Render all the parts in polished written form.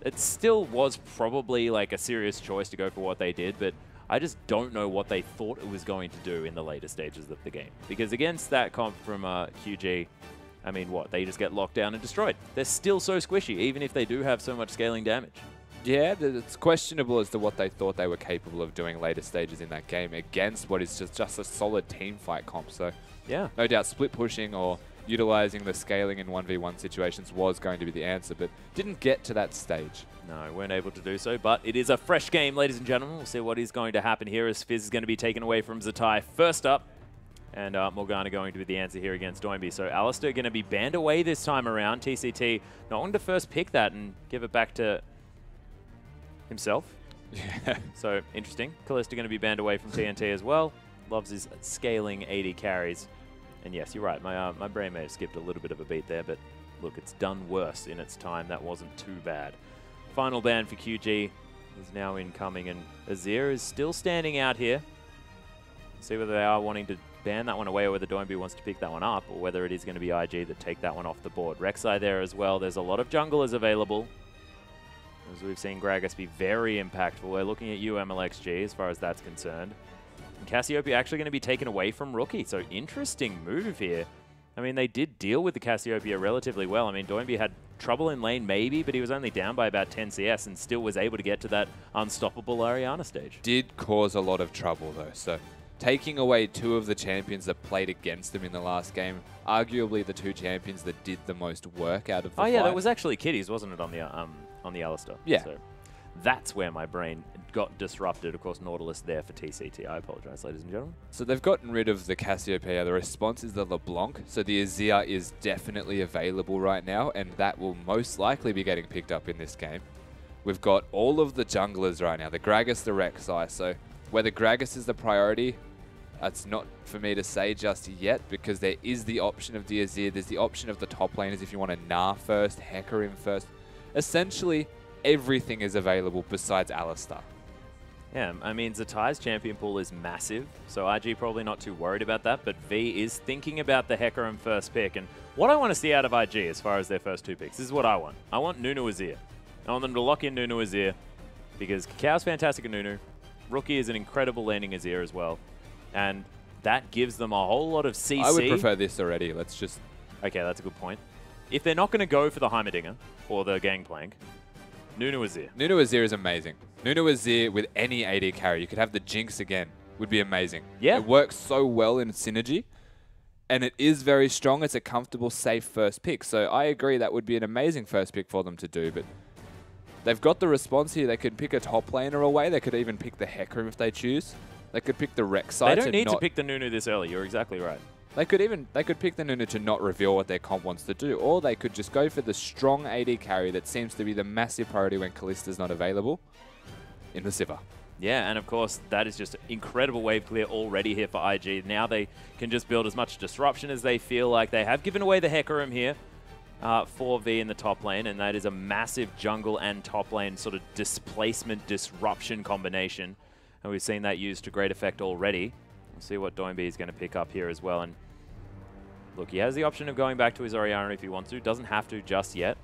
it still was probably like a serious choice to go for what they did, but I just don't know what they thought it was going to do in the later stages of the game. Because against that comp from QG, I mean, what? They just get locked down and destroyed. They're still so squishy, even if they do have so much scaling damage. Yeah, it's questionable as to what they thought they were capable of doing later stages in that game against what is just a solid team fight comp. So yeah, no doubt split pushing or utilizing the scaling in 1v1 situations was going to be the answer, but didn't get to that stage. No, weren't able to do so, but it is a fresh game, ladies and gentlemen. We'll see what is going to happen here as Fizz is going to be taken away from Zatai first up. And Morgana going to be the answer here against Doinby. So Alistair going to be banned away this time around. TCT not wanting to first pick that and give it back to himself. Yeah. So interesting. Kalista going to be banned away from TNT as well. Loves his scaling 80 carries. And yes, you're right. My brain may have skipped a little bit of a beat there, but look, it's done worse in its time. That wasn't too bad. Final ban for QG is now incoming, and Azir is still standing out here. See whether they are wanting to ban that one away or whether Doinby wants to pick that one up, or whether it is going to be IG that take that one off the board. Rek'Sai there as well. There's a lot of junglers available. As we've seen Gragas be very impactful. We're looking at you, MLXG, as far as that's concerned. And Cassiopeia actually going to be taken away from Rookie. So interesting move here. I mean, they did deal with the Cassiopeia relatively well. I mean, Doinby had trouble in lane maybe, but he was only down by about 10 CS and still was able to get to that unstoppable Ariana stage. Did cause a lot of trouble though, so taking away two of the champions that played against them in the last game, arguably the two champions that did the most work out of the fight. Yeah, that was actually Kitties, wasn't it, on the Alistair? Yeah. So that's where my brain got disrupted. Of course, Nautilus there for TCT. I apologize, ladies and gentlemen. So they've gotten rid of the Cassiopeia. The response is the LeBlanc. So the Azir is definitely available right now, and that will most likely be getting picked up in this game. We've got all of the junglers right now, the Gragas, the Rek'Sai. So whether Gragas is the priority, that's not for me to say just yet, because there is the option of the Azir. There's the option of the top laners if you want to Gnar first, Hecarim first. Essentially, everything is available besides Alistair. Yeah, I mean, Zatai's champion pool is massive, so IG probably not too worried about that, but V is thinking about the Hecarim first pick, and what I want to see out of IG as far as their first two picks, this is what I want. I want Nunu Azir. I want them to lock in Nunu Azir, because Qiao's fantastic at Nunu. Rookie is an incredible landing Azir as well, and that gives them a whole lot of CC. I would prefer this already. Let's just... Okay, that's a good point. If they're not going to go for the Heimerdinger or the Gangplank, Nunu Azir. Nunu Azir is amazing. Nunu Azir with any AD carry, you could have the Jinx again, would be amazing. Yeah. It works so well in synergy, and it is very strong. It's a comfortable, safe first pick. So I agree that would be an amazing first pick for them to do, but they've got the response here. They could pick a top laner away. They could even pick the Hecarim if they choose. They could pick the Rek'Sai. They don't need to pick the Nunu this early. You're exactly right. They could pick the Nunu to not reveal what their comp wants to do, or they could just go for the strong AD carry that seems to be the massive priority when Kalista's not available in the Sivir. Yeah, and of course, that is just incredible wave clear already here for IG. Now they can just build as much disruption as they feel like. They have given away the Hecarim here for V in the top lane, and that is a massive jungle and top lane sort of displacement disruption combination. And we've seen that used to great effect already. We'll see what Doinby is going to pick up here as well. And look, he has the option of going back to his Orianna if he wants to. Doesn't have to just yet.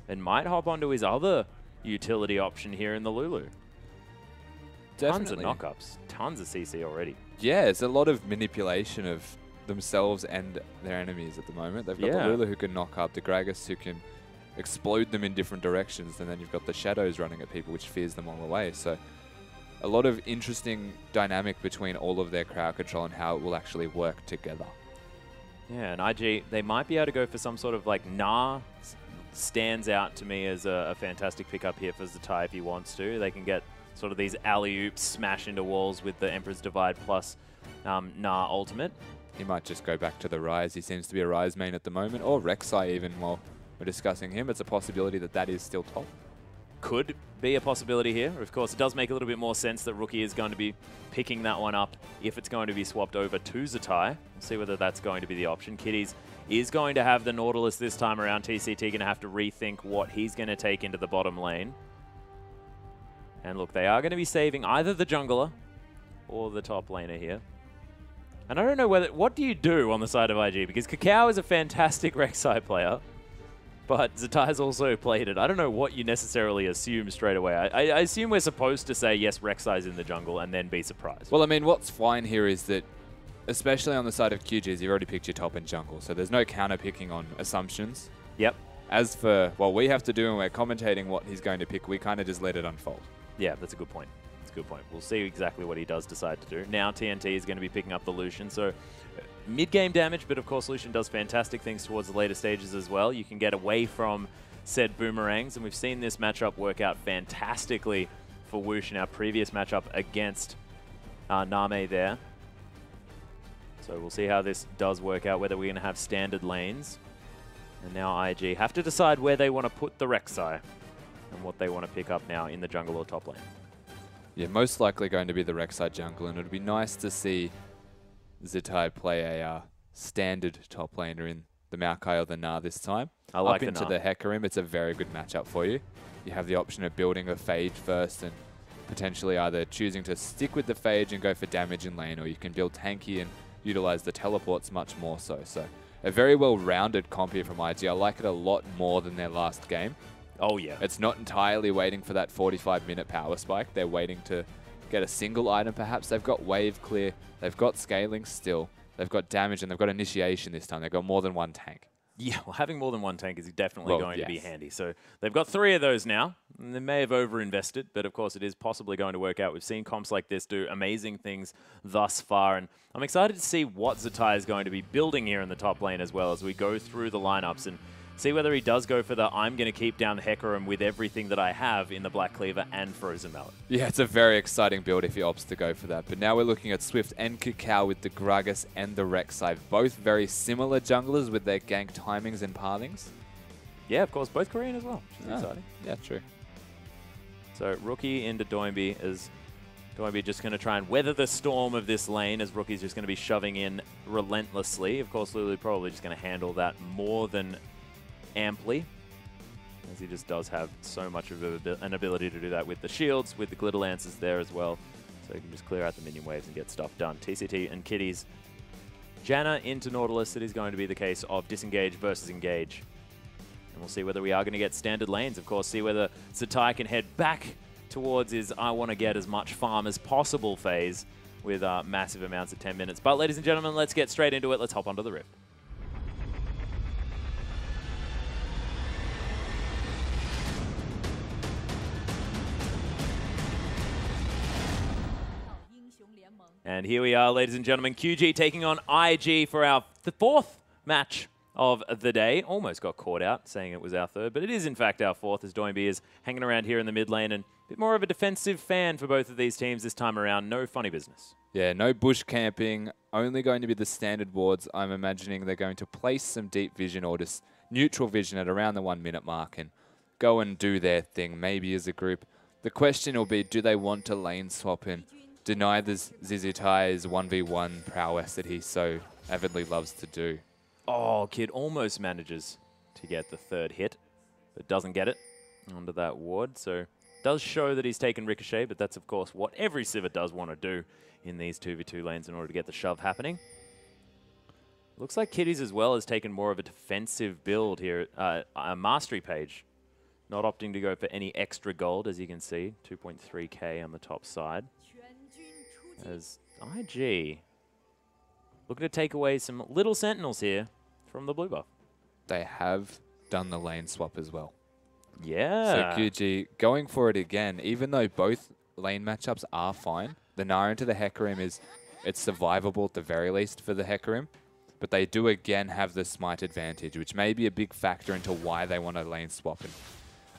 And might hop onto his other utility option here in the Lulu. Definitely. Tons of knockups. Tons of CC already. Yeah, it's a lot of manipulation of themselves and their enemies at the moment. They've got the Lulu who can knock up, the Gragas who can explode them in different directions, and then you've got the Shadows running at people, which fears them all away. So a lot of interesting dynamic between all of their crowd control and how it will actually work together. Yeah, and IG, they might be able to go for some sort of like Gnar. Stands out to me as a fantastic pickup here for Zatai if he wants to. They can get sort of these alley-oops smash into walls with the Emperor's Divide plus Gnar ultimate. He might just go back to the Ryze. He seems to be a Ryze main at the moment, or Rek'Sai even while we're discussing him. It's a possibility that that is still top. Could be a possibility here. Of course, it does make a little bit more sense that Rookie is going to be picking that one up if it's going to be swapped over to Zatai. We'll see whether that's going to be the option. Kitties is going to have the Nautilus this time around. TCT going to have to rethink what he's going to take into the bottom lane. And look, they are going to be saving either the jungler or the top laner here. And I don't know what do you do on the side of IG, because Qiao is a fantastic Rek'Sai player. But Zatai's also played it. I don't know what you necessarily assume straight away. I assume we're supposed to say, yes, Rek'Sai's in the jungle, and then be surprised. Well, I mean, what's fine here is that, especially on the side of QGs, you've already picked your top and jungle, so there's no counter picking on assumptions. Yep. As for what we have to do when we're commentating what he's going to pick, we kind of just let it unfold. Yeah, that's a good point. That's a good point. We'll see exactly what he does decide to do. Now TNT is going to be picking up the Lucian, so mid-game damage, but of course Lucian does fantastic things towards the later stages as well. You can get away from said boomerangs, and we've seen this matchup work out fantastically for Whoosh in our previous matchup against Name there. So we'll see how this does work out, whether we're going to have standard lanes. And now IG have to decide where they want to put the Rek'Sai and what they want to pick up now in the jungle or top lane. Yeah, most likely going to be the Rek'Sai jungle, and it would be nice to see Zatai play a standard top laner in the Maokai or the Na this time. I like Up into the Hecarim, it's a very good matchup for you. You have the option of building a Phage first and potentially either choosing to stick with the Phage and go for damage in lane, or you can build tanky and utilize the teleports much more so. So a very well-rounded comp here from IG. I like it a lot more than their last game. Oh, yeah. It's not entirely waiting for that 45-minute power spike. They're waiting to get a single item perhaps. They've got wave clear. They've got scaling still. They've got damage, and they've got initiation this time. They've got more than one tank. Yeah, well, having more than one tank is definitely going to be handy. So they've got 3 of those now. And they may have overinvested, but of course it is possibly going to work out. We've seen comps like this do amazing things thus far, and I'm excited to see what Zatai is going to be building here in the top lane as well as we go through the lineups and see whether he does go for the I'm going to keep down the Hecarim with everything that I have in the Black Cleaver and Frozen Mallet. Yeah, it's a very exciting build if he opts to go for that. But now we're looking at Swift and Qiao with the Gragas and the Rek'Sai. Both very similar junglers with their gank timings and pathings. Yeah, of course, both Korean as well, which is exciting. Yeah, true. So Rookie into Doinby is Doinby just going to try and weather the storm of this lane as Rookie's just going to be shoving in relentlessly. Of course, Lulu probably just going to handle that more than amply, as he just does have so much of an ability to do that with the shields, with the glitter lances there as well, so he can just clear out the minion waves and get stuff done. TCT and Kitties. Janna into Nautilus, it is going to be the case of disengage versus engage. And we'll see whether we are going to get standard lanes, of course, see whether Zatai can head back towards his I want to get as much farm as possible phase with massive amounts of 10 minutes. But ladies and gentlemen, let's get straight into it. Let's hop onto the Rift. And here we are, ladies and gentlemen, QG taking on IG for our 4th match of the day. Almost got caught out saying it was our 3rd, but it is in fact our 4th as Doinby is hanging around here in the mid lane and a bit more of a defensive fan for both of these teams this time around. No funny business. Yeah, no bush camping, only going to be the standard wards. I'm imagining they're going to place some deep vision or just neutral vision at around the 1 minute mark and go and do their thing, maybe as a group. The question will be, do they want to lane swap in? Deny the Zizutai's 1v1 prowess that he so avidly loves to do. Oh, Kid almost manages to get the 3rd hit, but doesn't get it onto that ward. So does show that he's taken Ricochet, but that's of course what every Sivir does want to do in these 2v2 lanes in order to get the shove happening. Looks like Kitties as well has taken more of a defensive build here. A Mastery page, not opting to go for any extra gold, as you can see. 2.3k on the top side. As IG looking to take away some little sentinels here from the blue buff. They have done the lane swap as well. Yeah. So QG going for it again, even though both lane matchups are fine. The Nara into the Hecarim it's survivable at the very least for the Hecarim, but they do again have the smite advantage, which may be a big factor into why they want to lane swap. And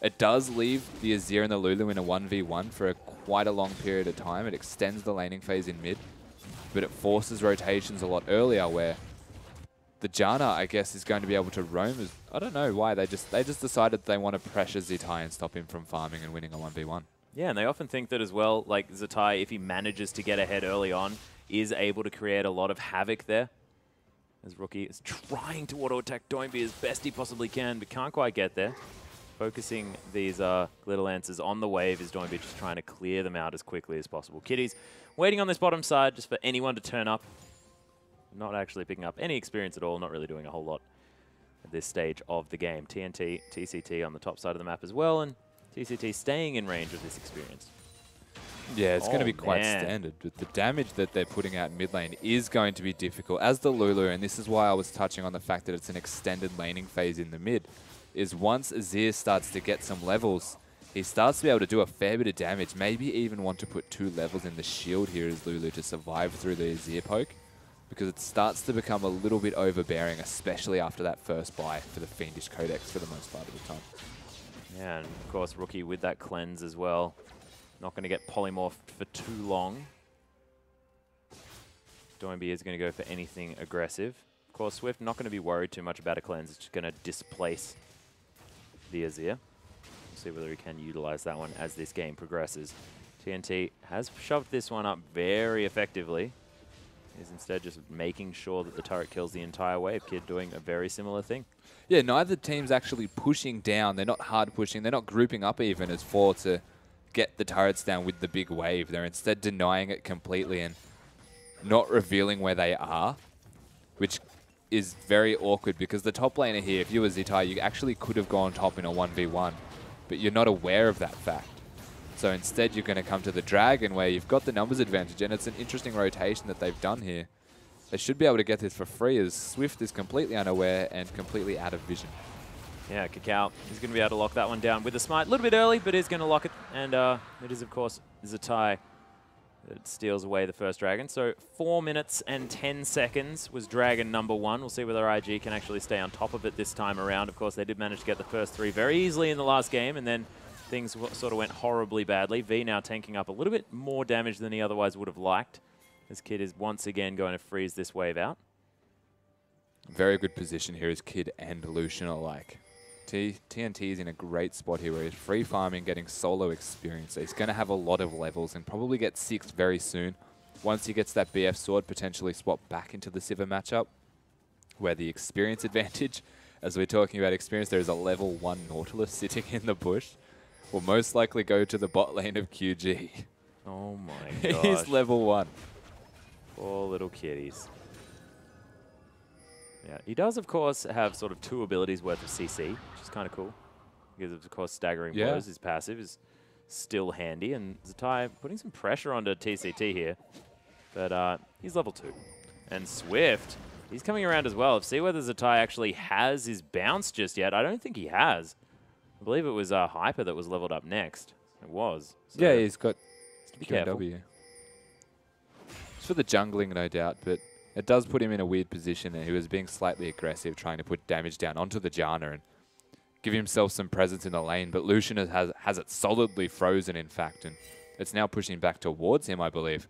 it does leave the Azir and the Lulu in a 1v1 for quite a long period of time. It extends the laning phase in mid, but it forces rotations a lot earlier where the Janna, I guess, is going to be able to roam. I don't know why. They just decided they want to pressure Zatai and stop him from farming and winning a 1v1. Yeah, and they often think that as well, like Zatai, if he manages to get ahead early on, is able to create a lot of havoc there. As Rookie is trying to auto-attack Doinby as best he possibly can, but can't quite get there. Focusing these glitter lances on the wave is Doinby just trying to clear them out as quickly as possible. Kitties waiting on this bottom side just for anyone to turn up. Not actually picking up any experience at all, not really doing a whole lot at this stage of the game. TNT, TCT on the top side of the map as well, and TCT staying in range of this experience. Yeah, it's going to be quite standard. But the damage that they're putting out in mid lane is going to be difficult. As the Lulu, and this is why I was touching on the fact that it's an extended laning phase in the mid, is once Azir starts to get some levels, he starts to be able to do a fair bit of damage, maybe even want to put 2 levels in the shield here as Lulu to survive through the Azir poke, because it starts to become a little bit overbearing, especially after that first buy for the Fiendish Codex for the most part of the time. Yeah, and of course Rookie with that cleanse as well. Not going to get polymorphed for too long. Doinby is going to go for anything aggressive. Of course, Swift not going to be worried too much about a cleanse. It's just going to displace the Azir. We'll see whether he can utilize that one as this game progresses. TNT has shoved this one up very effectively. He's instead just making sure that the turret kills the entire wave. Kid doing a very similar thing. Yeah, neither team's actually pushing down. They're not hard pushing. They're not grouping up even as 4 to get the turrets down with the big wave. They're instead denying it completely and not revealing where they are, which is very awkward because the top laner here, if you were Zitai, you actually could have gone top in a 1v1, but you're not aware of that fact. So instead you're going to come to the Dragon where you've got the numbers advantage, and it's an interesting rotation that they've done here. They should be able to get this for free as Swift is completely unaware and completely out of vision. Yeah, Qiao is going to be able to lock that one down with a smite. A little bit early, but is going to lock it. And it is, of course, Zitai that steals away the first dragon. So 4 minutes and 10 seconds was dragon number 1. We'll see whether IG can actually stay on top of it this time around. Of course, they did manage to get the first 3 very easily in the last game, and then things sort of went horribly badly. V now tanking up a little bit more damage than he otherwise would have liked. This Kid is once again going to freeze this wave out. Very good position here as Kid and Lucian alike. TNT is in a great spot here where he's free farming, getting solo experience. So he's going to have a lot of levels and probably get 6 very soon. Once he gets that BF sword, potentially swap back into the Sivir matchup, where the experience advantage, as we're talking about experience, there is a level 1 Nautilus sitting in the bush, will most likely go to the bot lane of QG. Oh my gosh. He's level 1. Poor little kitties. Yeah, he does, of course, have sort of 2 abilities worth of CC, which is kind of cool. Because, of course, staggering blows, his passive is still handy. And Zitai putting some pressure onto TCT here. But he's level 2. And Swift, he's coming around as well. See whether Zitai actually has his bounce just yet. I don't think he has. I believe it was Hyper that was leveled up next. It was. So yeah, he's got be careful. It's for the jungling, no doubt, but it does put him in a weird position there. He was being slightly aggressive, trying to put damage down onto the Janna and give himself some presence in the lane, but Lucian has it solidly frozen, in fact, and it's now pushing back towards him, I believe.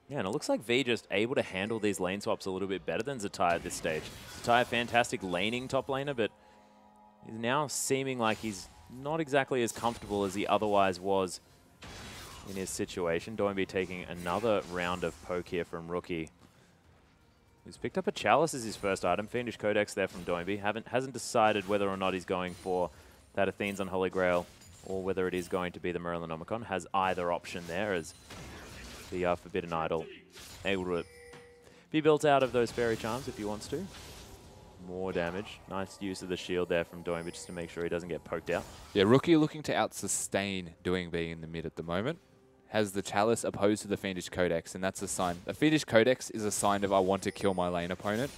Yeah, and it looks like V just able to handle these lane swaps a little bit better than Zitai at this stage. Zitai, fantastic laning top laner, but he's now seeming like he's not exactly as comfortable as he otherwise was in his situation. Doinby taking another round of poke here from Rookie. He's picked up a Chalice as his first item. Fiendish Codex there from Doinby. Hasn't decided whether or not he's going for that Athene's Unholy Grail or whether it is going to be the Merlinomicon. Has either option there as the Forbidden Idol able to be built out of those Fairy Charms if he wants to. More damage. Nice use of the shield there from Doinby just to make sure he doesn't get poked out. Yeah, Rookie looking to out-sustain Doinby in the mid at the moment. Has the Chalice opposed to the Fiendish Codex, and that's a sign. The Fiendish Codex is a sign of I want to kill my lane opponent.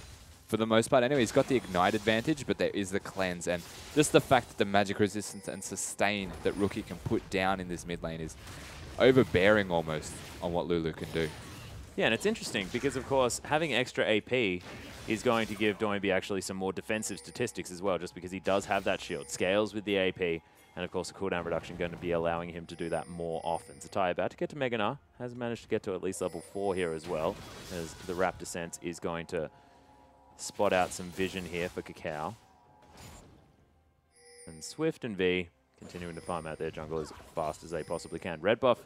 For the most part, anyway, he's got the Ignite advantage, but there is the Cleanse, and just the fact that the magic resistance and sustain that Rookie can put down in this mid lane is overbearing almost on what Lulu can do. Yeah, and it's interesting because, of course, having extra AP is going to give Doinby actually some more defensive statistics as well, just because he does have that shield. Scales with the AP. And of course, the cooldown reduction going to be allowing him to do that more often. Zitai about to get to Mega Gnar, has managed to get to at least level 4 here as well, as the Raptor Sense is going to spot out some vision here for Qiao. And Swift and V continuing to farm out their jungle as fast as they possibly can. Red buff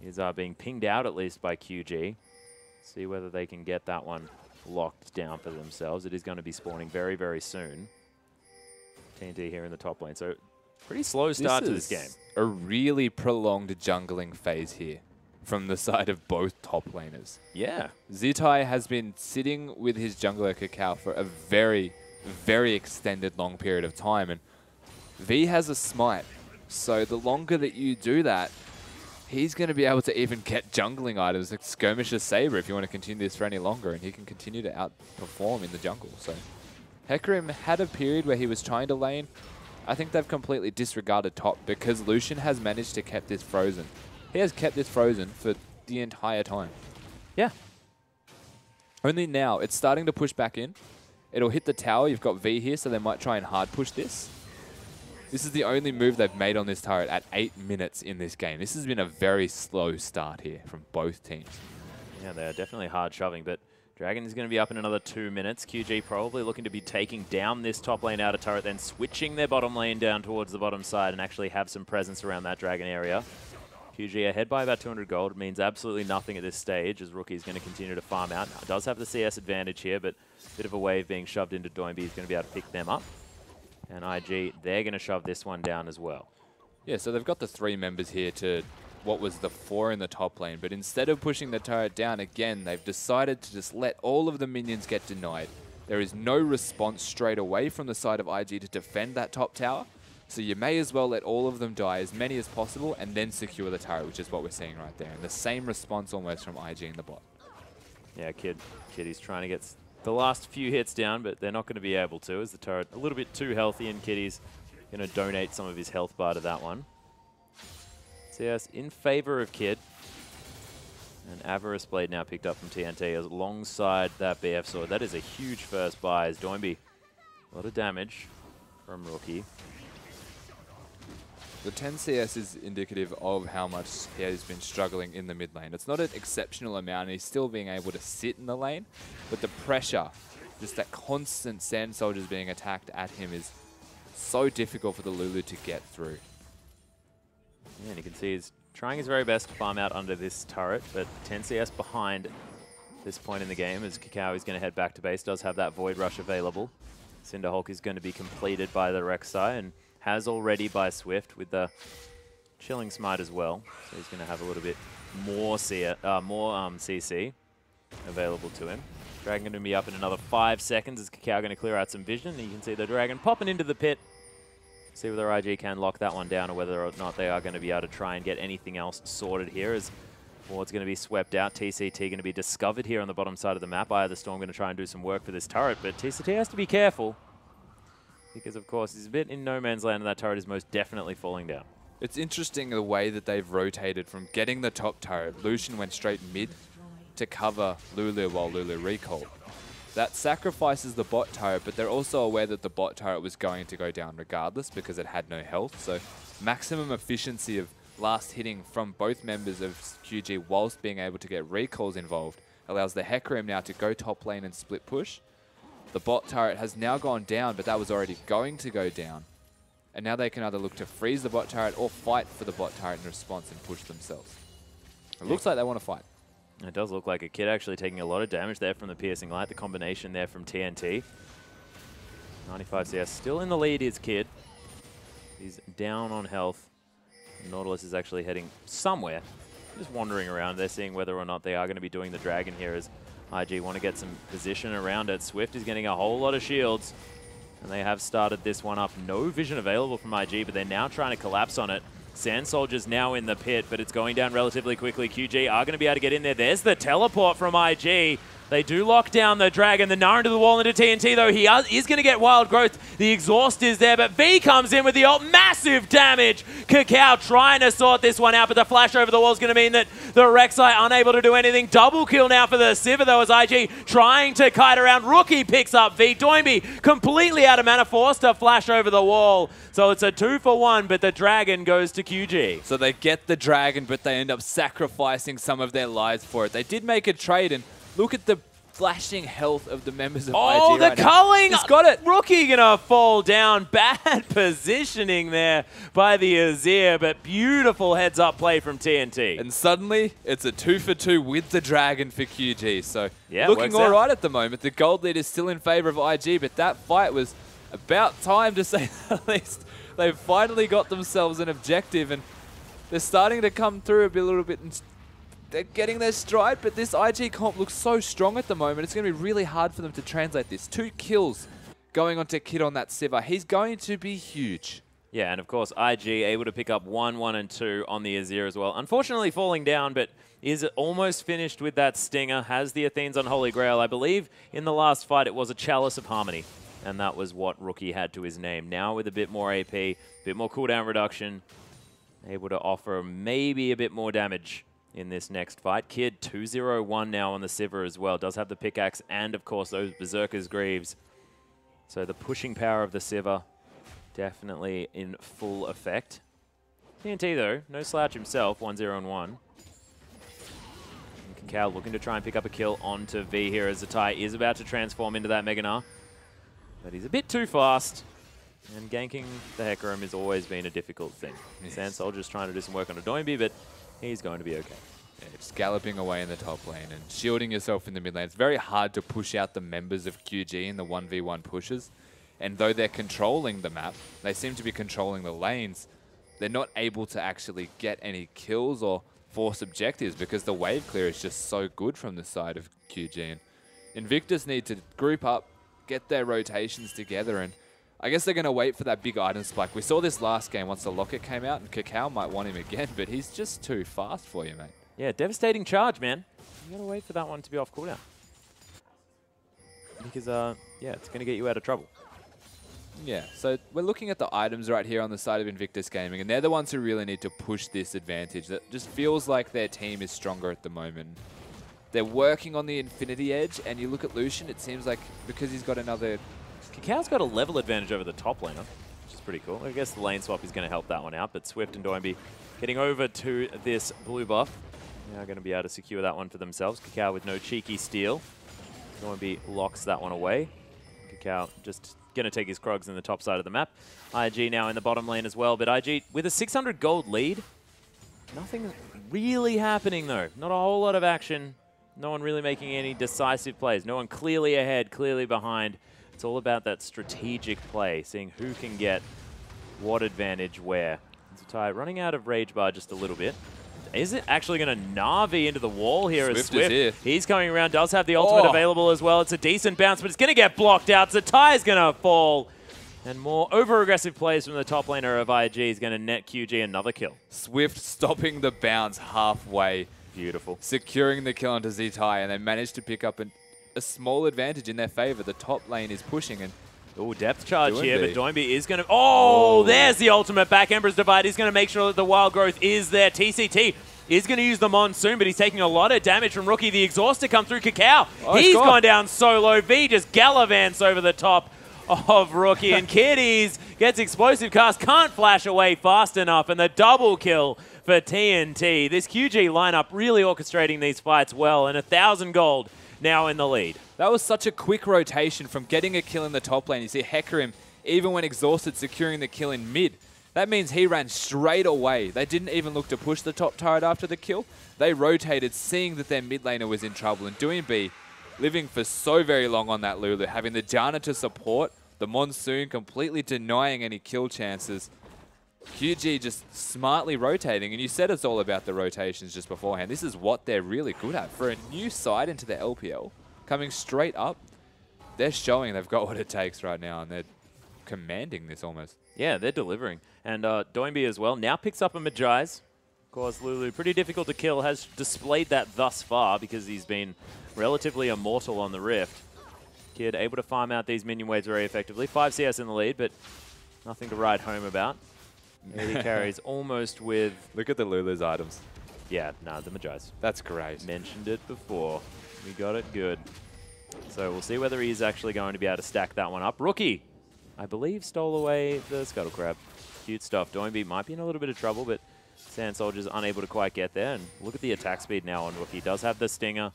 is being pinged out at least by QG. See whether they can get that one locked down for themselves. It is going to be spawning very, very soon. TNT here in the top lane. So pretty slow start to this game. A really prolonged jungling phase here from the side of both top laners. Yeah. Zitai has been sitting with his jungler Qiao for a very very extended long period of time. And V has a smite, so the longer that you do that, he's going to be able to even get jungling items like Skirmisher's Saber if you want to continue this for any longer, and he can continue to outperform in the jungle. So Hecarim had a period where he was trying to lane. I think they've completely disregarded top because Lucian has managed to keep this frozen. He has kept this frozen for the entire time. Yeah. Only now, it's starting to push back in. It'll hit the tower. You've got V here, so they might try and hard push this. This is the only move they've made on this turret at 8 minutes in this game. This has been a very slow start here from both teams. Yeah, they're definitely hard shoving, but Dragon is going to be up in another 2 minutes. QG probably looking to be taking down this top lane outer turret, then switching their bottom lane down towards the bottom side and actually have some presence around that Dragon area. QG ahead by about 200 gold. It means absolutely nothing at this stage as Rookie is going to continue to farm out. Does have the CS advantage here, but a bit of a wave being shoved into Doinby is going to be able to pick them up. And IG, they're going to shove this one down as well. Yeah, so they've got the 3 members here to what was the 4 in the top lane. But instead of pushing the turret down again, they've decided to just let all of the minions get denied. There is no response straight away from the side of IG to defend that top tower. So you may as well let all of them die, as many as possible, and then secure the turret, which is what we're seeing right there. And the same response almost from IG in the bot. Yeah, Kitty's trying to get the last few hits down, but they're not going to be able to, as the turret a little bit too healthy, and Kitty's going to donate some of his health bar to that one. So yes, in favor of Kid. And Avarice Blade now picked up from TNT alongside that BF Sword. That is a huge first buy as Doinby. A lot of damage from Rookie. The 10 CS is indicative of how much he has been struggling in the mid lane. It's not an exceptional amount, and he's still being able to sit in the lane, but the pressure, just that constant Sand Soldiers being attacked at him is so difficult for the Lulu to get through. Yeah, and you can see he's trying his very best to farm out under this turret, but 10 CS behind this point in the game as Qiao is going to head back to base. Does have that Void Rush available. Cinderhulk is going to be completed by the Rek'Sai and has already by Swift with the Chilling Smite as well. So he's going to have a little bit more CC available to him. Dragon going to be up in another 5 seconds as Qiao going to clear out some vision. And you can see the Dragon popping into the pit. See whether IG can lock that one down or whether or not they are going to be able to try and get anything else sorted here as Ward's going to be swept out. TCT going to be discovered here on the bottom side of the map. Eye of the Storm going to try and do some work for this turret, but TCT has to be careful because, of course, he's a bit in no man's land and that turret is most definitely falling down. It's interesting the way that they've rotated from getting the top turret. Lucian went straight mid to cover Lulu while Lulu recalled. That sacrifices the bot turret, but they're also aware that the bot turret was going to go down regardless because it had no health. So maximum efficiency of last hitting from both members of QG whilst being able to get recalls involved allows the Hecarim now to go top lane and split push. The bot turret has now gone down, but that was already going to go down. And now they can either look to freeze the bot turret or fight for the bot turret in response and push themselves. It looks like they want to fight. It does look like a Kid actually taking a lot of damage there from the Piercing Light. The combination there from TNT. 95 CS. Still in the lead is Kid. He's down on health. Nautilus is actually heading somewhere. Just wandering around. They're seeing whether or not they are going to be doing the Dragon here as IG want to get some position around it. Swift is getting a whole lot of shields. And they have started this one up. No vision available from IG, but they're now trying to collapse on it. Sand Soldier's now in the pit, but it's going down relatively quickly. QG are going to be able to get in there. There's the teleport from IG. They do lock down the Dragon. The Nara into the wall into TNT, though. He is going to get Wild Growth. The exhaust is there, but V comes in with the ult. Massive damage. Qiao trying to sort this one out, but the flash over the wall is going to mean that the Rek'Sai unable to do anything. Double kill now for the Sivir, though, as IG trying to kite around. Rookie picks up V. Doinby completely out of mana, forced to flash over the wall. So it's a 2-for-1, but the Dragon goes to QG. So they get the Dragon, but they end up sacrificing some of their lives for it. They did make a trade, and look at the flashing health of the members of IG right the culling! He's got it! Rookie gonna fall down. Bad positioning there by the Azir, but beautiful heads-up play from TNT. And suddenly, it's a 2-for-2 with the Dragon for QG. So yeah, looking all right at the moment. The gold lead is still in favor of IG, but that fight was about time, to say the least. They've finally got themselves an objective, and they're starting to come through a little bit. They're getting their stride, but this IG comp looks so strong at the moment. It's going to be really hard for them to translate this. 2 kills going on to Kid on that Sivir. He's going to be huge. Yeah, and of course, IG able to pick up 1, 1, and 2 on the Azir as well. Unfortunately falling down, but is almost finished with that Stinger. Has the Athene's Unholy Grail. I believe in the last fight it was a Chalice of Harmony, and that was what Rookie had to his name. Now with a bit more AP, a bit more cooldown reduction, able to offer maybe a bit more damage in this next fight. Kid 2-0-1 now on the Sivir as well. Does have the pickaxe and, of course, those Berserker's Greaves. So the pushing power of the Sivir definitely in full effect. TNT, though, no slouch himself, 1-0-1. Qiao looking to try and pick up a kill onto V here as Zatai is about to transform into that Mega Gnar. But he's a bit too fast. And ganking the Hecarim has always been a difficult thing. Yes. Sand Soldier's trying to do some work on a Doinby, but he's going to be okay. Yeah, just galloping away in the top lane and shielding yourself in the mid lane. It's very hard to push out the members of QG in the 1v1 pushes. And though they're controlling the map, they seem to be controlling the lanes, they're not able to actually get any kills or force objectives because the wave clear is just so good from the side of QG. And Invictus need to group up, get their rotations together, and I guess they're going to wait for that big item spike. We saw this last game once the Locket came out, and Qiao might want him again, but he's just too fast for you, mate. Yeah, devastating charge, man. You got to wait for that one to be off cooldown. Because, yeah, it's going to get you out of trouble. Yeah, so we're looking at the items right here on the side of Invictus Gaming, and they're the ones who really need to push this advantage. That just feels like their team is stronger at the moment. They're working on the Infinity Edge, and you look at Lucian, it seems like because he's got another... Qiao's got a level advantage over the top laner, which is pretty cool. I guess the lane swap is going to help that one out, but Swift and Doinby getting over to this blue buff. Now going to be able to secure that one for themselves. Qiao with no cheeky steal. Doinby locks that one away. Qiao just going to take his Krogs in the top side of the map. IG now in the bottom lane as well, but IG with a 600 gold lead. Nothing really happening though. Not a whole lot of action. No one really making any decisive plays. No one clearly ahead, clearly behind. It's all about that strategic play, seeing who can get what advantage where. Zatai running out of rage bar just a little bit. Is it actually going to Na'Vi into the wall here as Swift? Is here. He's coming around, does have the ultimate available as well. It's a decent bounce, but it's going to get blocked out. Zatai is going to fall. And more over-aggressive plays from the top laner of IG is going to net QG another kill. Swift stopping the bounce halfway. Beautiful. Securing the kill onto Zatai, and they managed to pick up a small advantage in their favor. The top lane is pushing, and oh, depth charge here, but Doinby is going to... Oh, there's the ultimate back. Emperor's Divide is going to make sure that the wild growth is there. TCT is going to use the Monsoon, but he's taking a lot of damage from Rookie. The exhaust to come through Qiao. Oh, he's gone down solo. V just gallivants over the top of Rookie, and Kiddies gets explosive cast, can't flash away fast enough, and the double kill for TNT. This QG lineup really orchestrating these fights well, and 1,000 gold now in the lead. That was such a quick rotation from getting a kill in the top lane. You see Hecarim, even when exhausted, securing the kill in mid. That means he ran straight away. They didn't even look to push the top turret after the kill. They rotated, seeing that their mid laner was in trouble. And Doinby living for so very long on that Lulu, having the Janna to support, the Monsoon completely denying any kill chances. QG just smartly rotating, and you said it's all about the rotations just beforehand. This is what they're really good at. For a new side into the LPL, coming straight up, they're showing they've got what it takes right now, and they're commanding this almost. Yeah, they're delivering. And Doinby as well now picks up a Magi's. Of course, Lulu, pretty difficult to kill, has displayed that thus far because he's been relatively immortal on the Rift. Kid able to farm out these minion waves very effectively. 5 CS in the lead, but nothing to write home about. He carries almost with... Look at the Lulu's items. Yeah, nah, the Magi's. That's great. Mentioned it before. We got it good. So we'll see whether he's actually going to be able to stack that one up. Rookie, I believe, stole away the Scuttle Crab. Cute stuff. Doinby might be in a little bit of trouble, but Sand Soldier's unable to quite get there. And look at the attack speed now on Rookie. Does have the Stinger.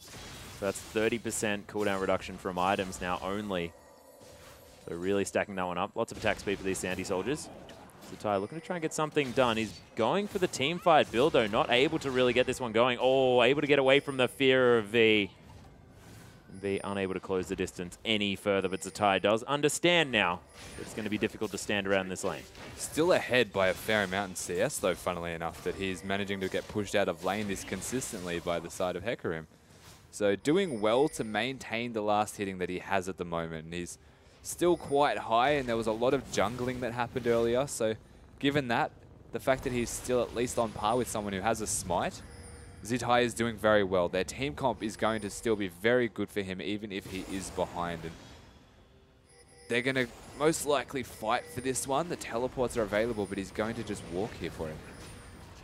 So that's 30% cooldown reduction from items now only. So really stacking that one up. Lots of attack speed for these Sandy Soldiers. Zatai looking to try and get something done. He's going for the team fight build, though. Not able to really get this one going. Oh, able to get away from the fear of V. V unable to close the distance any further, but Zatai does understand now that it's going to be difficult to stand around this lane. Still ahead by a fair amount in CS, though, funnily enough, that he's managing to get pushed out of lane this consistently by the side of Hecarim. So doing well to maintain the last hitting that he has at the moment. And he's still quite high, and there was a lot of jungling that happened earlier. So given that, the fact that he's still at least on par with someone who has a smite, Zitai is doing very well. Their team comp is going to still be very good for him, even if he is behind. And they're going to most likely fight for this one. The teleports are available, but he's going to just walk here for him.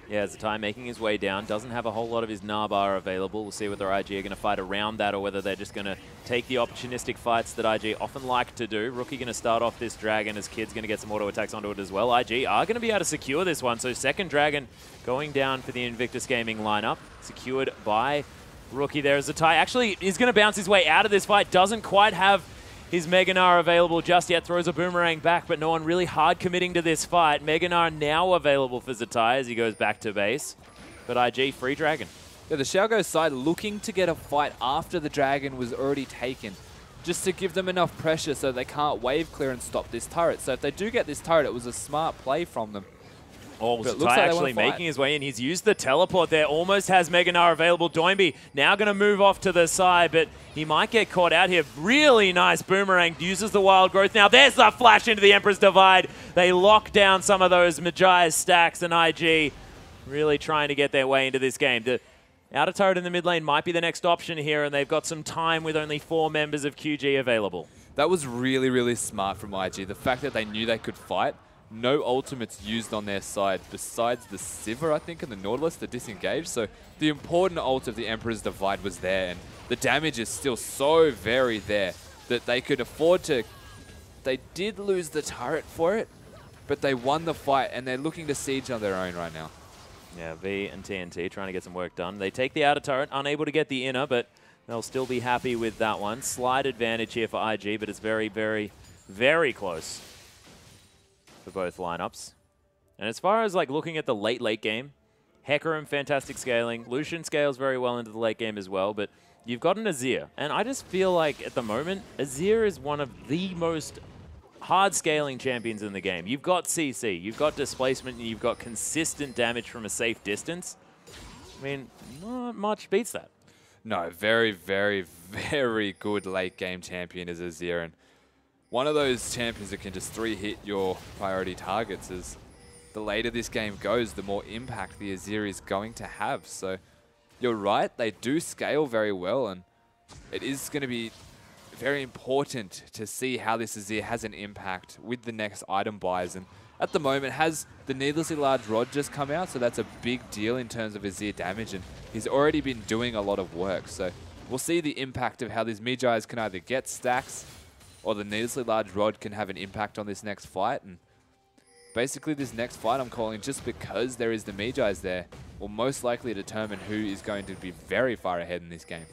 Yeah, Zitai making his way down. Doesn't have a whole lot of his Narbar available. We'll see whether IG are going to fight around that or whether they're just going to take the opportunistic fights that IG often like to do. Rookie going to start off this Dragon as Kid's going to get some auto attacks onto it as well. IG are going to be able to secure this one. So second Dragon going down for the Invictus Gaming lineup. Secured by Rookie there as Zitai. Actually, is going to bounce his way out of this fight. Doesn't quite have his Meganar available just yet, throws a boomerang back, but no one really hard committing to this fight. Meganar now available for Zitai as he goes back to base. But IG, free Dragon. Yeah, the Xiao side looking to get a fight after the Dragon was already taken, just to give them enough pressure so they can't wave clear and stop this turret. So if they do get this turret, it was a smart play from them. Oh, Zitai actually making his way in. He's used the teleport there. Almost has Meganar available. Doinby now going to move off to the side, but he might get caught out here. Really nice boomerang. Uses the wild growth. Now there's the flash into the Emperor's Divide. They lock down some of those Magi's stacks, and IG really trying to get their way into this game. The outer turret in the mid lane might be the next option here, and they've got some time with only 4 members of QG available. That was really, really smart from IG. The fact that they knew they could fight. No ultimates used on their side besides the Sivir, I think, and the Nautilus, the disengage. So the important ult of the Emperor's Divide was there, and the damage is still so very there that they could afford to... They did lose the turret for it, but they won the fight, and they're looking to siege on their own right now. Yeah, V and TNT trying to get some work done. They take the outer turret, unable to get the inner, but they'll still be happy with that one. Slight advantage here for IG, but it's very, very, very close for both lineups. And as far as like looking at the late game, Hecarim, fantastic scaling. Lucian scales very well into the late game as well, but you've got an Azir. And I just feel like at the moment, Azir is one of the most hard scaling champions in the game. You've got CC, you've got displacement, and you've got consistent damage from a safe distance. I mean, not much beats that. No, very, very, very good late game champion is Azir. And one of those champions that can just 3-hit your priority targets. Is the later this game goes, the more impact the Azir is going to have. So you're right, they do scale very well, and it is going to be very important to see how this Azir has an impact with the next item buys. And at the moment, has the needlessly large rod just come out, so that's a big deal in terms of Azir damage, and he's already been doing a lot of work. So we'll see the impact of how these Magi's can either get stacks, or the needlessly large rod can have an impact on this next fight. And basically this next fight I'm calling, just because there is the Magi's there, will most likely determine who is going to be very far ahead in this game.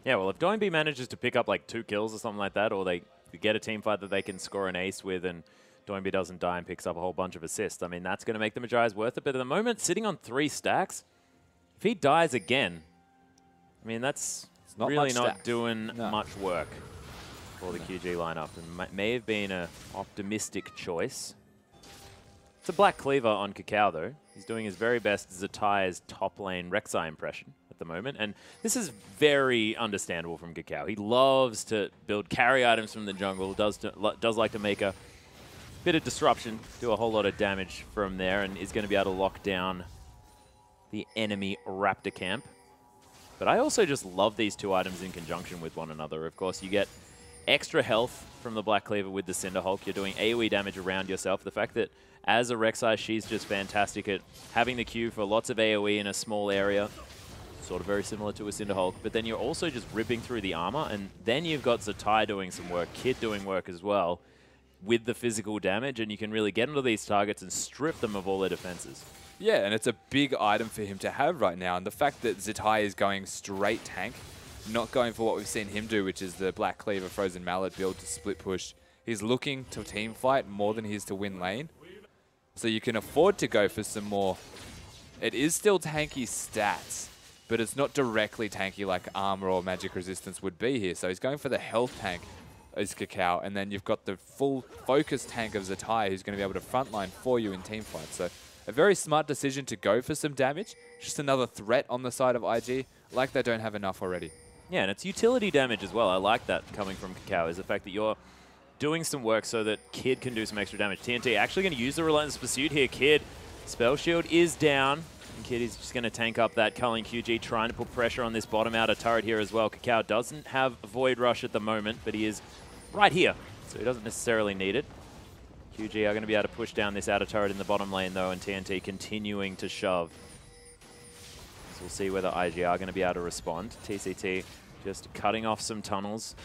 Yeah, well, if Doinby manages to pick up like 2 kills or something like that, or they get a team fight that they can score an ace with, and Doinby doesn't die and picks up a whole bunch of assists, I mean, that's going to make the Magi's worth it. But at the moment, sitting on 3 stacks, if he dies again, I mean, that's really not doing much work for the QG lineup, and may have been an optimistic choice. It's a Black Cleaver on Qiao, though. He's doing his very best Zitai's top lane Rek'Sai impression at the moment, and this is very understandable from Qiao. He loves to build carry items from the jungle, does like to make a bit of disruption, do a whole lot of damage from there, and is going to be able to lock down the enemy Raptor camp. But I also just love these 2 items in conjunction with one another. Of course, you get extra health from the Black Cleaver with the Cinder Hulk. You're doing AoE damage around yourself. The fact that as a Rek'Sai, she's just fantastic at having the Q for lots of AoE in a small area. Sort of very similar to a Cinder Hulk. But then you're also just ripping through the armor. And then you've got Zitai doing some work, Kid doing work as well with the physical damage. And you can really get into these targets and strip them of all their defenses. Yeah, and it's a big item for him to have right now. And the fact that Zitai is going straight tank, not going for what we've seen him do, which is the Black Cleaver Frozen Mallet build to split push. He's looking to team fight more than he is to win lane. So you can afford to go for some more. It is still tanky stats, but it's not directly tanky like armor or magic resistance would be here. So he's going for the health tank as Qiao, and then you've got the full focus tank of Zitai who's going to be able to frontline for you in team fights. So a very smart decision to go for some damage. Just another threat on the side of IG, like they don't have enough already. Yeah, and it's utility damage as well. I like that coming from Qiao, is the fact that you're doing some work so that Kid can do some extra damage. TNT actually going to use the Relentless Pursuit here. Kid, Spell Shield is down. And Kid is just going to tank up that culling QG, trying to put pressure on this bottom outer turret here as well. Qiao doesn't have Void Rush at the moment, but he is right here, so he doesn't necessarily need it. QG are going to be able to push down this outer turret in the bottom lane, though, and TNT continuing to shove. So we'll see whether IG are going to be able to respond. TCT just cutting off some tunnels.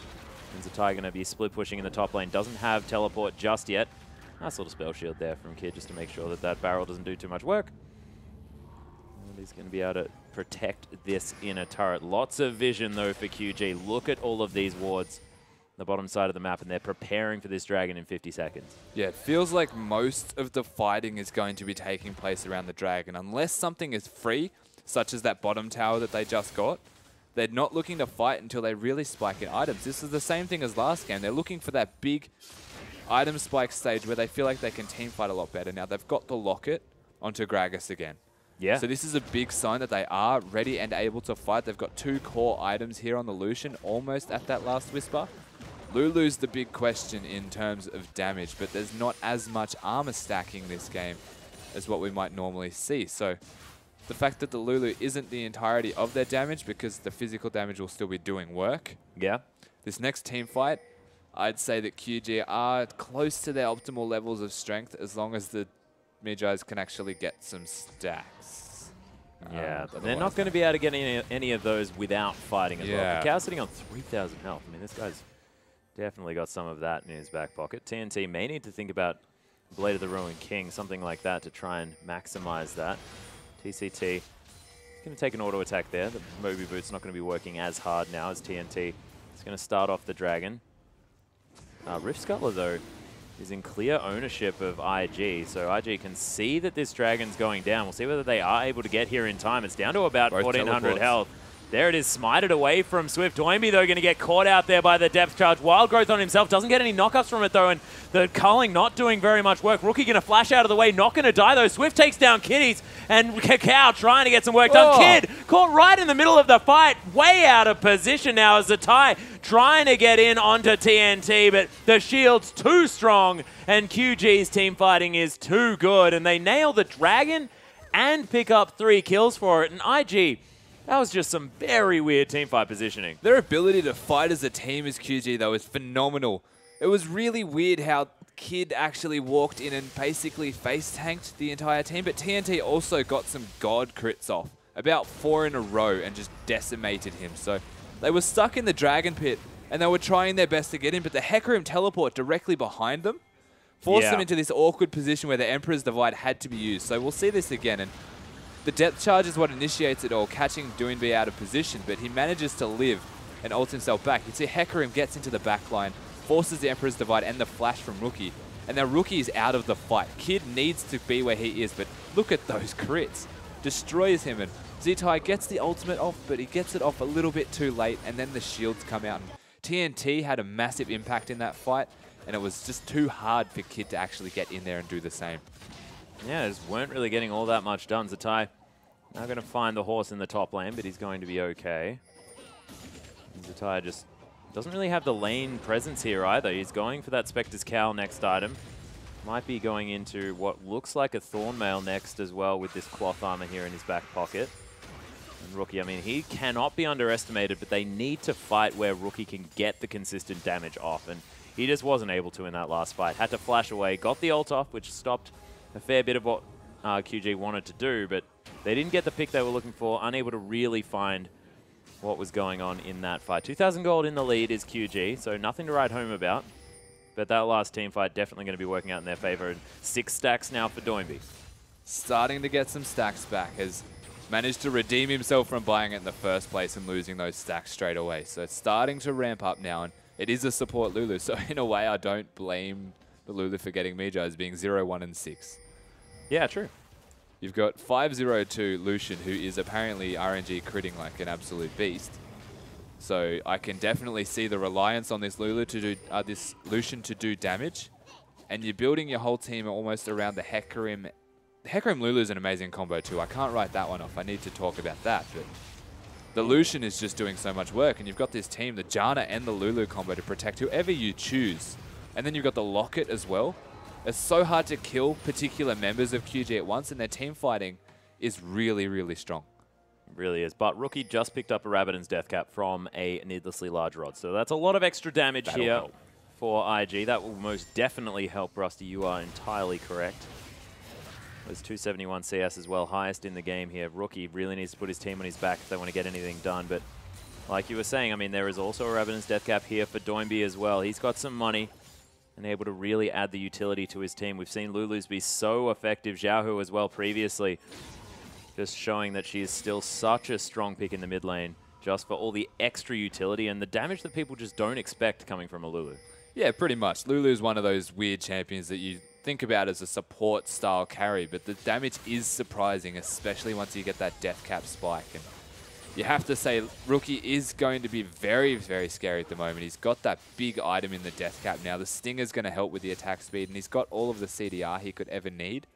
And Zatai going to be split pushing in the top lane. Doesn't have teleport just yet. Nice little spell shield there from Kid just to make sure that that barrel doesn't do too much work. And he's going to be able to protect this inner turret. Lots of vision, though, for QG. Look at all of these wards the bottom side of the map, and they're preparing for this dragon in 50 seconds. Yeah, it feels like most of the fighting is going to be taking place around the dragon. Unless something is free, such as that bottom tower that they just got, they're not looking to fight until they really spike in items. This is the same thing as last game. They're looking for that big item spike stage where they feel like they can team fight a lot better. Now they've got the locket onto Gragas again. Yeah. So this is a big sign that they are ready and able to fight. They've got 2 core items here on the Lucian, almost at that last Whisper. Lulu's the big question in terms of damage, but there's not as much armor stacking this game as what we might normally see. So the fact that the Lulu isn't the entirety of their damage, because the physical damage will still be doing work. Yeah. This next team fight, I'd say that QG are close to their optimal levels of strength as long as the Mejais can actually get some stacks. Yeah, but they're not going to be able to get any of those without fighting as well. Qiao sitting on 3,000 health. I mean, this guy's definitely got some of that in his back pocket. TNT may need to think about Blade of the Ruined King, something like that, to try and maximize that. TCT is going to take an auto attack there. The Moby Boot's not going to be working as hard now as TNT is going to start off the dragon. Rift Scuttler, though, is in clear ownership of IG, so IG can see that this dragon's going down. We'll see whether they are able to get here in time. It's down to about 1,400 health. There it is, smited away from Swift. Toynbee, though, going to get caught out there by the depth charge. Wild Growth on himself, doesn't get any knockups from it, though, and the culling not doing very much work. Rookie going to flash out of the way, not going to die, though. Swift takes down Kitties, and Qiao trying to get some work done. Kid caught right in the middle of the fight, way out of position now as Zatai trying to get in onto TNT, but the shield's too strong, and QG's team fighting is too good, and they nail the dragon and pick up 3 kills for it, and IG... that was just some very weird teamfight positioning. Their ability to fight as a team as QG, though, is phenomenal. It was really weird how Kid actually walked in and basically face-tanked the entire team, but TNT also got some god crits off, about 4 in a row, and just decimated him. So they were stuck in the Dragon Pit, and they were trying their best to get in, but the Hecarim teleport directly behind them forced them into this awkward position where the Emperor's Divide had to be used. So we'll see this again, and the depth charge is what initiates it all, catching Doinby out of position, but he manages to live and ults himself back. You see Hecarim gets into the back line, forces the Emperor's Divide and the flash from Rookie, and now Rookie is out of the fight. Kid needs to be where he is, but look at those crits. Destroys him, and Zatai gets the ultimate off, but he gets it off a little bit too late, and then the shields come out. And TNT had a massive impact in that fight, and it was just too hard for Kid to actually get in there and do the same. Yeah, just weren't really getting all that much done. Zatai now going to find the horse in the top lane, but he's going to be okay. Zatai just doesn't really have the lane presence here either. He's going for that Spectre's Cowl next item. Might be going into what looks like a Thornmail next as well with this cloth armor here in his back pocket. And Rookie, I mean, he cannot be underestimated, but they need to fight where Rookie can get the consistent damage off. And he just wasn't able to in that last fight. Had to flash away, got the ult off, which stopped a fair bit of what QG wanted to do, but they didn't get the pick they were looking for, unable to really find what was going on in that fight. 2,000 gold in the lead is QG, so nothing to write home about. But that last team fight definitely going to be working out in their favor. And 6 stacks now for Doinby. Starting to get some stacks back, has managed to redeem himself from buying it in the first place and losing those stacks straight away. So it's starting to ramp up now, and it is a support Lulu. So in a way, I don't blame the Lulu for getting Mejai as being 0, 1, and 6. Yeah, true. You've got 502 Lucian, who is apparently RNG critting like an absolute beast. So I can definitely see the reliance on this Lulu to do this Lucian to do damage, and you're building your whole team almost around the Hecarim. The Hecarim Lulu is an amazing combo too. I can't write that one off. I need to talk about that, but the Lucian is just doing so much work, and you've got this team, the Janna and the Lulu combo, to protect whoever you choose And then you've got the Locket as well. It's so hard to kill particular members of QG at once, and their team fighting is really, really strong. It really is. But Rookie just picked up a Rabbiden's Death Cap from a needlessly large rod. So that's a lot of extra damage here for IG. That will most definitely help Rusty. You are entirely correct. There's 271 CS as well, highest in the game here. Rookie really needs to put his team on his back if they want to get anything done. But like you were saying, I mean, there is also a Rabbiden's Death Cap here for Doinby as well. He's got some money and able to really add the utility to his team. We've seen Lulu's be so effective. Xiaohu as well previously, just showing that she is still such a strong pick in the mid lane, just for all the extra utility and the damage that people just don't expect coming from a Lulu. Yeah, pretty much. Lulu's one of those weird champions that you think about as a support style carry, but the damage is surprising, especially once you get that death cap spike. And you have to say, Rookie is going to be very, very scary at the moment. He's got that big item in the death cap now. The Stinger's going to help with the attack speed, and he's got all of the CDR he could ever need.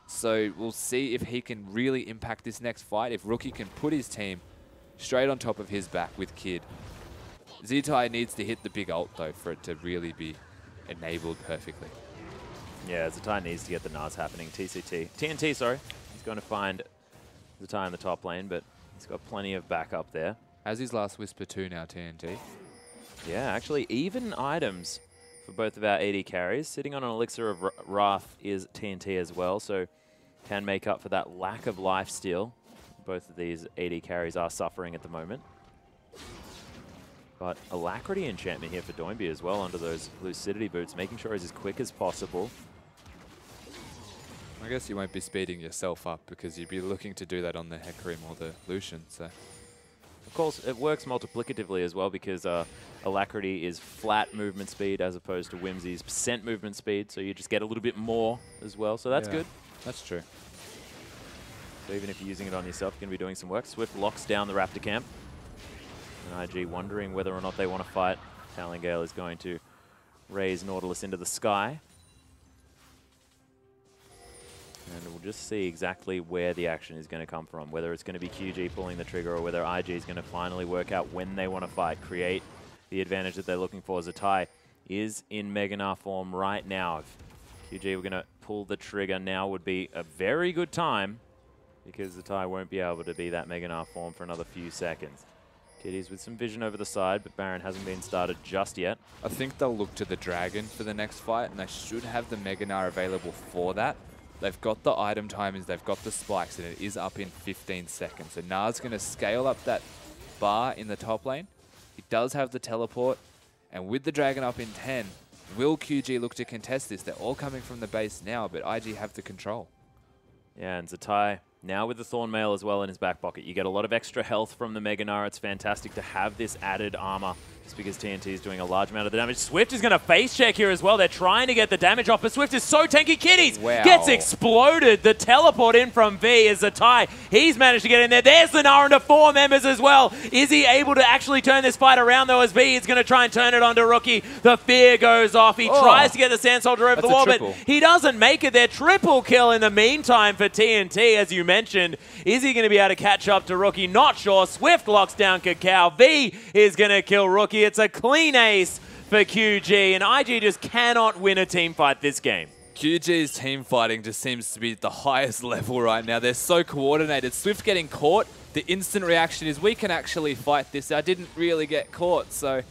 So we'll see if he can really impact this next fight. If Rookie can put his team straight on top of his back with Kid. Zitai needs to hit the big ult, though, for it to really be enabled perfectly. Yeah, Zitai needs to get the Nas happening. TNT, sorry. He's going to find Zitai in the top lane, but he's got plenty of backup there. Has his last Whisper 2 now, TNT. Yeah, actually, even items for both of our AD carries. Sitting on an Elixir of Wrath is TNT as well, so can make up for that lack of lifesteal. Both of these AD carries are suffering at the moment. But Alacrity enchantment here for Doinby as well under those Lucidity boots, making sure he's as quick as possible. I guess you won't be speeding yourself up because you'd be looking to do that on the Hecarim or the Lucian. So, of course, it works multiplicatively as well because Alacrity is flat movement speed as opposed to Whimsy's percent movement speed, so you just get a little bit more as well. So that's good. That's true. So even if you're using it on yourself, you're going to be doing some work. Swift locks down the Raptor camp. And IG wondering whether or not they want to fight. Talongale is going to raise Nautilus into the sky. And we'll just see exactly where the action is going to come from, whether it's going to be QG pulling the trigger or whether IG is going to finally work out when they want to fight, create the advantage that they're looking for. Zitai is in Meganar form right now. If QG were going to pull the trigger now would be a very good time because Zitai won't be able to be that Meganar form for another few seconds. Kitties with some vision over the side, but Baron hasn't been started just yet. I think they'll look to the Dragon for the next fight, and they should have the Meganar available for that. They've got the item timings, they've got the spikes, and it is up in 15 seconds. So Na's going to scale up that bar in the top lane. He does have the teleport, and with the Dragon up in 10, will QG look to contest this? They're all coming from the base now, but IG have the control. Yeah, and Zitai now with the Thornmail as well in his back pocket. You get a lot of extra health from the Meganar. It's fantastic to have this added armor just because TNT is doing a large amount of the damage. Swift is going to face check here as well. They're trying to get the damage off, but Swift is so tanky. Kitties gets exploded. The teleport in from V is Zitai. He's managed to get in there. There's the Nara into 4 members as well. Is he able to actually turn this fight around though, as V is going to try and turn it onto Rookie? The fear goes off. He tries to get the Sand Soldier over the wall, but he doesn't make it there. Triple kill in the meantime for TNT, as you mentioned. Is he going to be able to catch up to Rookie? Not sure. Swift locks down Qiao. V is going to kill Rookie. It's a clean ace for QG, and IG just cannot win a team fight this game. QG's team fighting just seems to be at the highest level right now. They're so coordinated. Swift getting caught, the instant reaction is, we can actually fight this. I didn't really get caught, so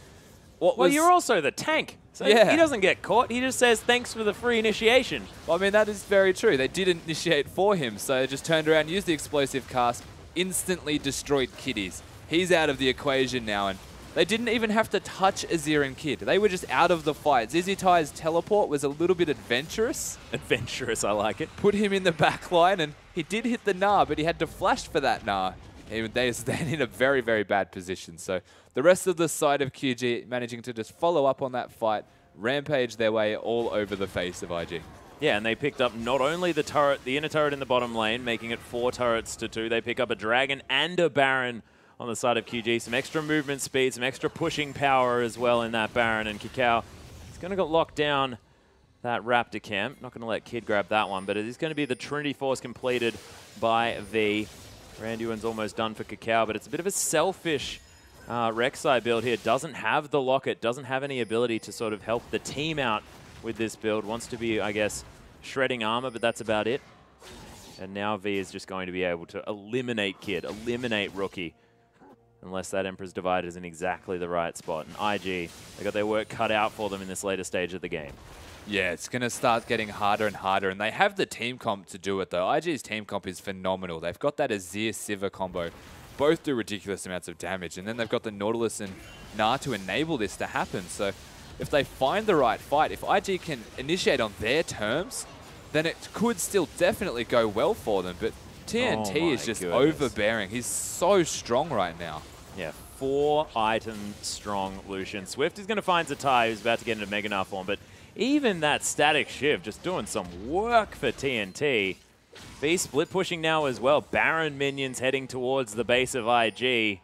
well, you're also the tank. So he doesn't get caught. He just says, thanks for the free initiation. Well, I mean, that is very true. They did initiate for him, so just turned around, used the explosive cast, instantly destroyed Kitties. He's out of the equation now, and they didn't even have to touch Azir and Kid. They were just out of the fight. Zizitai's teleport was a little bit adventurous. Adventurous, I like it. Put him in the back line, and he did hit the Gnar, but he had to flash for that Gnar. They're in a very, very bad position. So the rest of the side of QG managing to just follow up on that fight, rampage their way all over the face of IG. Yeah, and they picked up not only the turret, the inner turret in the bottom lane, making it 4 turrets to 2. They pick up a Dragon and a Baron on the side of QG. Some extra movement speed, some extra pushing power as well in that Baron. And Qiao is going to lock down that Raptor camp. Not going to let Kid grab that one, but it is going to be the Trinity Force completed by V. Randuin's almost done for Qiao, but it's a bit of a selfish Rek'Sai build here doesn't have the locket, doesn't have any ability to sort of help the team out with this build. Wants to be, I guess, shredding armor, but that's about it. And now V is just going to be able to eliminate Kid, eliminate Rookie. Unless that Emperor's Divide is in exactly the right spot. And IG, they got their work cut out for them in this later stage of the game. Yeah, it's going to start getting harder and harder, and they have the team comp to do it, though. IG's team comp is phenomenal. They've got that Azir-Sivir combo. Both do ridiculous amounts of damage, and then they've got the Nautilus and Gnar to enable this to happen. So if they find the right fight, if IG can initiate on their terms, then it could still definitely go well for them. But TNT is just overbearing. He's so strong right now. Yeah, 4-item strong Lucian. Swift is going to find Zatai, who's about to get into Mega Gnar form, but even that static shift just doing some work for TNT. V split pushing now as well. Baron minions heading towards the base of IG.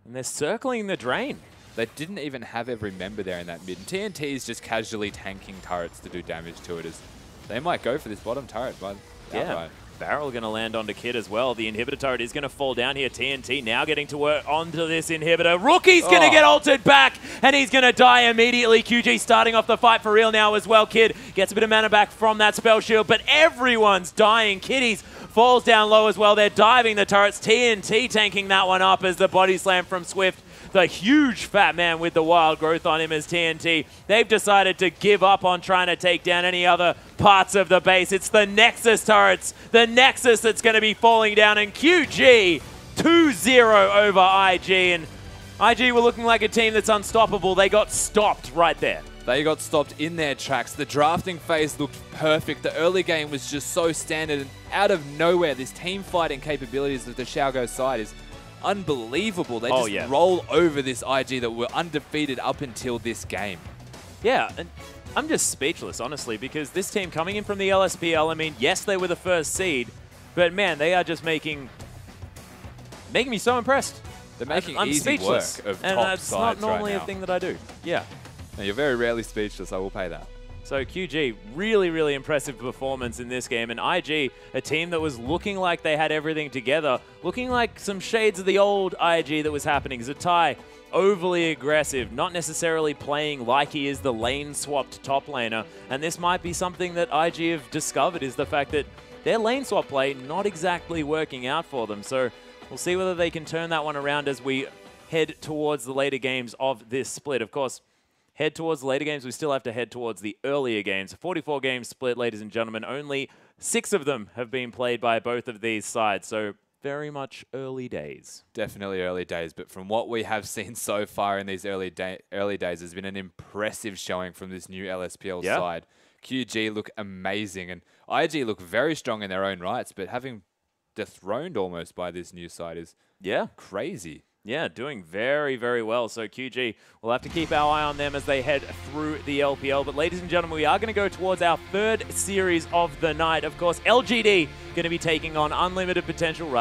And they're circling the drain. They didn't even have every member there in that mid. And TNT is just casually tanking turrets to do damage to it. As they might go for this bottom turret, but outright. Barrel going to land onto Kid as well. The inhibitor turret is going to fall down here. TNT now getting to work onto this inhibitor. Rookie's going to get ulted back, and he's going to die immediately. QG starting off the fight for real now as well. Kid gets a bit of mana back from that spell shield, but everyone's dying. Kiddies falls down low as well. They're diving the turrets. TNT tanking that one up as the body slam from Swift. The huge fat man with the wild growth on him as TNT. They've decided to give up on trying to take down any other parts of the base. It's the Nexus turrets, the Nexus that's going to be falling down, and QG 2-0 over IG. And IG were looking like a team that's unstoppable. They got stopped right there. They got stopped in their tracks. The drafting phase looked perfect. The early game was just so standard, and out of nowhere, this team fighting capabilities of the Xiao side is unbelievable. They just roll over this IG that were undefeated up until this game. Yeah, and I'm just speechless, honestly, because this team coming in from the LSPL, I mean, yes, they were the first seed, but man, they are just making me so impressed. They're making I'm easy speechless, work of and top that's sides not normally right now. a thing that I do. Yeah. Now, you're very rarely speechless, I will pay that. So QG, really, really impressive performance in this game. And IG, a team that was looking like they had everything together, looking like some shades of the old IG that was happening. Zatai, overly aggressive, not necessarily playing like he is the lane-swapped top laner. And this might be something that IG have discovered, is the fact that their lane swap play not exactly working out for them. So we'll see whether they can turn that one around as we head towards the later games of this split. Of course, head towards the later games, we still have to head towards the earlier games. 44 games split, ladies and gentlemen. Only 6 of them have been played by both of these sides, so very much early days. Definitely early days, but from what we have seen so far in these early days, has been an impressive showing from this new LSPL side. QG look amazing, and IG look very strong in their own rights, but having dethroned almost by this new side is crazy. Yeah, doing very, very well. So QG, we'll have to keep our eye on them as they head through the LPL. But ladies and gentlemen, we are going to go towards our 3rd series of the night. Of course, LGD going to be taking on Unlimited Potential right